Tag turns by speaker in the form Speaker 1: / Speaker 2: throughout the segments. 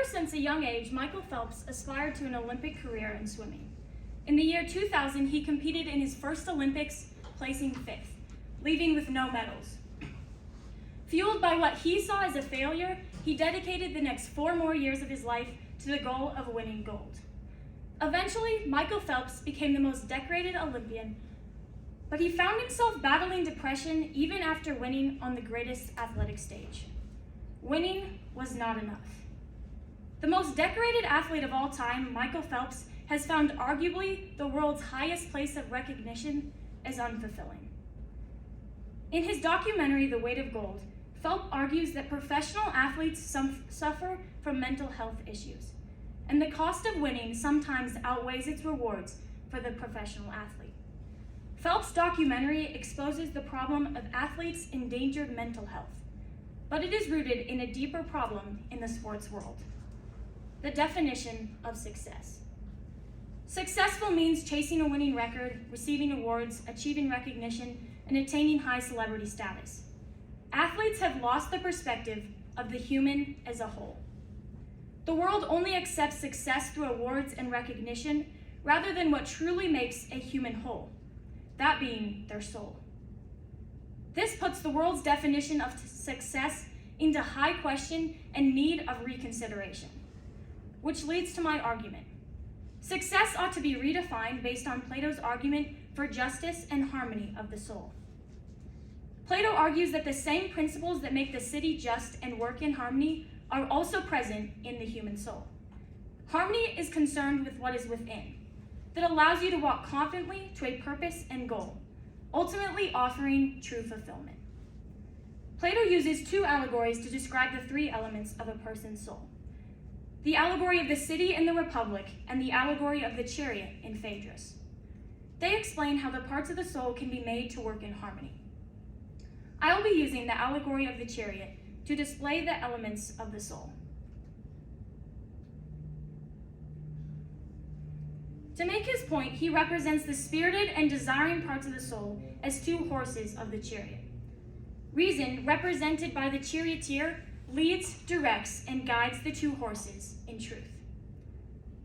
Speaker 1: since a young age, Michael Phelps aspired to an Olympic career in swimming. In the year 2000, he competed in his first Olympics, placing 5th, leaving with no medals. Fueled by what he saw as a failure, he dedicated the next 4 more years of his life to the goal of winning gold. Eventually, Michael Phelps became the most decorated Olympian, but he found himself battling depression even after winning on the greatest athletic stage. Winning was not enough. The most decorated athlete of all time, Michael Phelps, has found arguably the world's highest place of recognition as unfulfilling. In his documentary, The Weight of Gold, Phelps argues that professional athletes suffer from mental health issues, and the cost of winning sometimes outweighs its rewards for the professional athlete. Phelps' documentary exposes the problem of athletes' endangered mental health, but it is rooted in a deeper problem in the sports world: the definition of success. Successful means chasing a winning record, receiving awards, achieving recognition, and attaining high celebrity status. Athletes have lost the perspective of the human as a whole. The world only accepts success through awards and recognition rather than what truly makes a human whole, that being their soul. This puts the world's definition of success into high question and need of reconsideration, which leads to my argument. Success ought to be redefined based on Plato's argument for justice and harmony of the soul. Plato argues that the same principles that make the city just and work in harmony are also present in the human soul. Harmony is concerned with what is within, that allows you to walk confidently to a purpose and goal, ultimately offering true fulfillment. Plato uses 2 allegories to describe the 3 elements of a person's soul: the allegory of the city in the Republic and the allegory of the chariot in Phaedrus. They explain how the parts of the soul can be made to work in harmony. I will be using the allegory of the chariot to display the elements of the soul. To make his point, he represents the spirited and desiring parts of the soul as 2 horses of the chariot. Reason, represented by the charioteer, leads, directs, and guides the 2 horses in truth.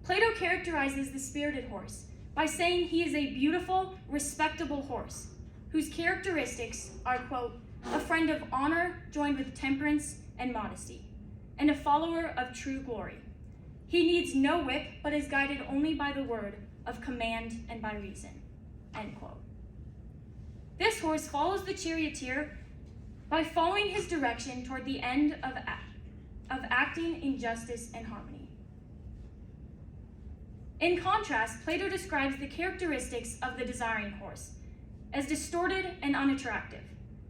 Speaker 1: Plato characterizes the spirited horse by saying he is a beautiful, respectable horse, whose characteristics are, quote, a friend of honor joined with temperance and modesty, and a follower of true glory. He needs no whip, but is guided only by the word of command and by reason, end quote. This horse follows the charioteer by following his direction toward the end of acting in justice and harmony. In contrast, Plato describes the characteristics of the desiring horse as distorted and unattractive.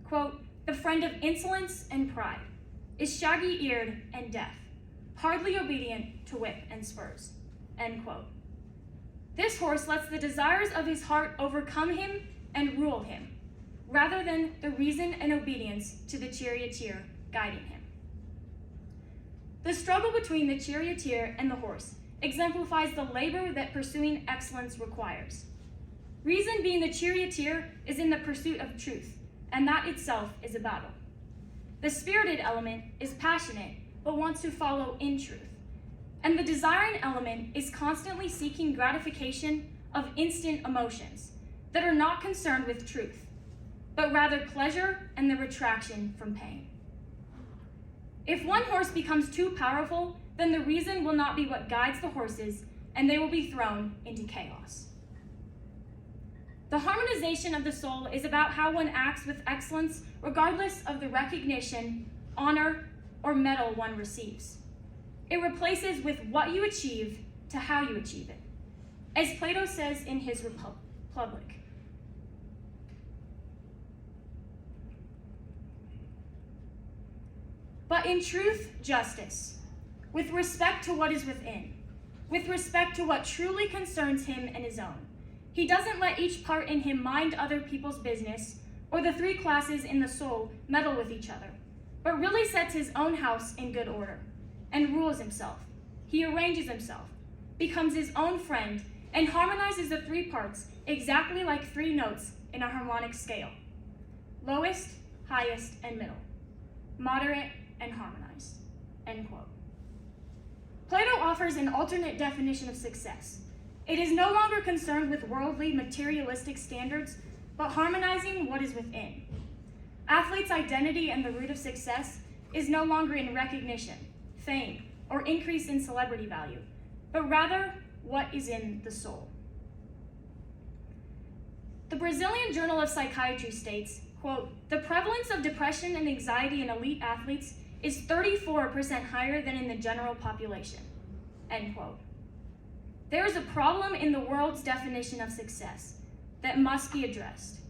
Speaker 1: Quote, the friend of insolence and pride, is shaggy-eared and deaf, hardly obedient to whip and spurs, end quote. This horse lets the desires of his heart overcome him and rule him, rather than the reason and obedience to the charioteer guiding him. The struggle between the charioteer and the horse exemplifies the labor that pursuing excellence requires. Reason, being the charioteer, is in the pursuit of truth, and that itself is a battle. The spirited element is passionate, but wants to follow in truth. And the desiring element is constantly seeking gratification of instant emotions that are not concerned with truth, but rather pleasure and the retraction from pain. If one horse becomes too powerful, then the reason will not be what guides the horses, and they will be thrown into chaos. The harmonization of the soul is about how one acts with excellence, regardless of the recognition, honor, or medal one receives. It replaces with what you achieve to how you achieve it, as Plato says in his Republic. But in truth, justice, with respect to what is within, with respect to what truly concerns him and his own. He doesn't let each part in him mind other people's business, or the 3 classes in the soul meddle with each other, but really sets his own house in good order, and rules himself. He arranges himself, becomes his own friend, and harmonizes the 3 parts exactly like 3 notes in a harmonic scale: lowest, highest, and middle, moderate, and harmonized, end quote. Plato offers an alternate definition of success. It is no longer concerned with worldly, materialistic standards, but harmonizing what is within. Athletes' identity and the root of success is no longer in recognition, fame, or increase in celebrity value, but rather what is in the soul. The Brazilian Journal of Psychiatry states, quote, "The prevalence of depression and anxiety in elite athletes is 34% higher than in the general population," end quote. There is a problem in the world's definition of success that must be addressed.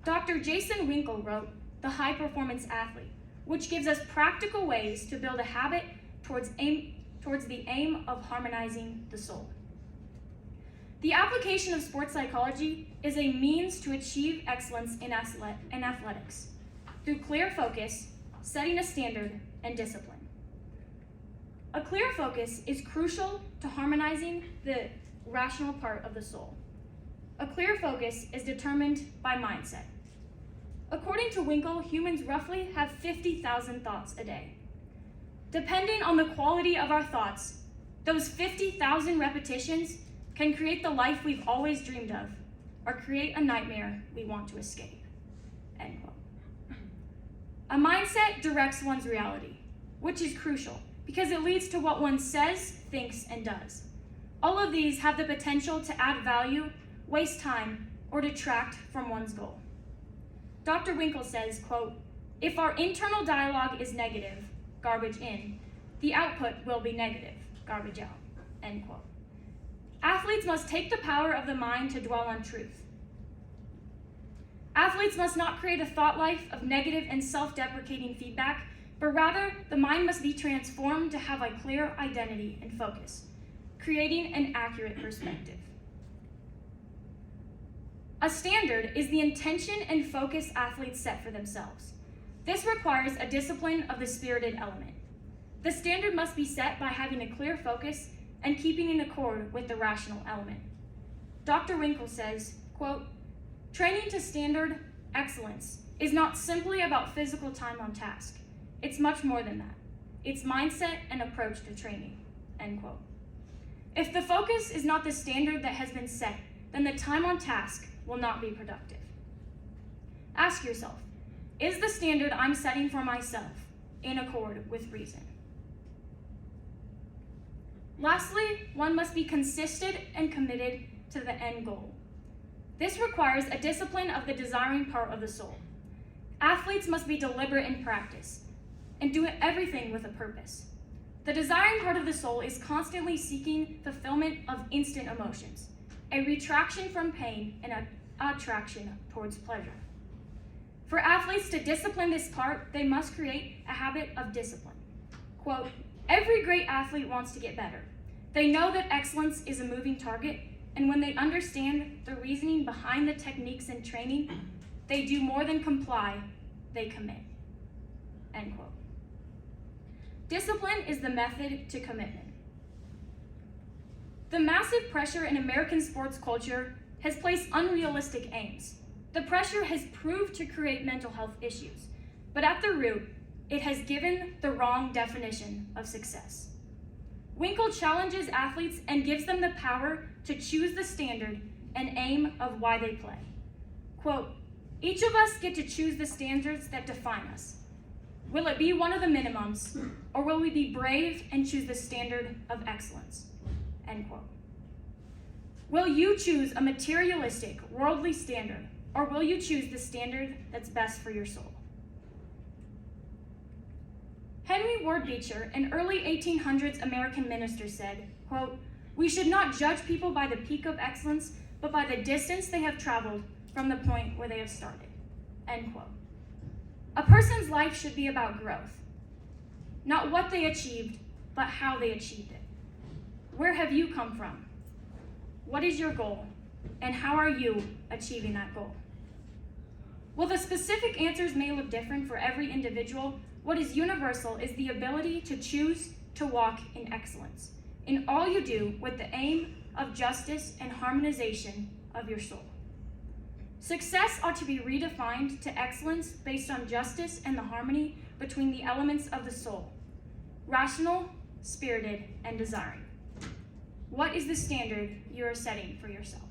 Speaker 1: Dr. Jason Winkle wrote The High Performance Athlete, which gives us practical ways to build a habit towards the aim of harmonizing the soul. The application of sports psychology is a means to achieve excellence in athletics through clear focus, setting a standard, and discipline. A clear focus is crucial to harmonizing the rational part of the soul. A clear focus is determined by mindset. According to Winkle, humans roughly have 50,000 thoughts a day. Depending on the quality of our thoughts, those 50,000 repetitions can create the life we've always dreamed of, or create a nightmare we want to escape, end quote. A mindset directs one's reality, which is crucial because it leads to what one says, thinks, and does. All of these have the potential to add value, waste time, or detract from one's goal. Dr. Winkle says, quote, "If our internal dialogue is negative, garbage in, the output will be negative, garbage out," end quote. Athletes must take the power of the mind to dwell on truth. Athletes must not create a thought life of negative and self-deprecating feedback, but rather the mind must be transformed to have a clear identity and focus, creating an accurate perspective. A standard is the intention and focus athletes set for themselves. This requires a discipline of the spirited element. The standard must be set by having a clear focus and keeping in accord with the rational element. Dr. Winkle says, quote, "Training to standard excellence is not simply about physical time on task. It's much more than that. It's mindset and approach to training," end quote. If the focus is not the standard that has been set, then the time on task will not be productive. Ask yourself, is the standard I'm setting for myself in accord with reason? Lastly, one must be consistent and committed to the end goal. This requires a discipline of the desiring part of the soul. Athletes must be deliberate in practice and do everything with a purpose. The desiring part of the soul is constantly seeking fulfillment of instant emotions, a retraction from pain and an attraction towards pleasure. For athletes to discipline this part, they must create a habit of discipline. Quote, "Every great athlete wants to get better. They know that excellence is a moving target, and when they understand the reasoning behind the techniques and training, they do more than comply, they commit," end quote. Discipline is the method to commitment. The massive pressure in American sports culture has placed unrealistic aims. The pressure has proved to create mental health issues, but at the root, it has given the wrong definition of success. Winkle challenges athletes and gives them the power to choose the standard and aim of why they play. Quote, "Each of us get to choose the standards that define us. Will it be one of the minimums, or will we be brave and choose the standard of excellence?" End quote. Will you choose a materialistic, worldly standard, or will you choose the standard that's best for your soul? Henry Ward Beecher, an early 1800s American minister, said, quote, "We should not judge people by the peak of excellence, but by the distance they have traveled from the point where they have started," end quote. A person's life should be about growth, not what they achieved, but how they achieved it. Where have you come from? What is your goal? And how are you achieving that goal? While the specific answers may look different for every individual, what is universal is the ability to choose to walk in excellence in all you do with the aim of justice and harmonization of your soul. Success ought to be redefined to excellence based on justice and the harmony between the elements of the soul: rational, spirited, and desiring. What is the standard you are setting for yourself?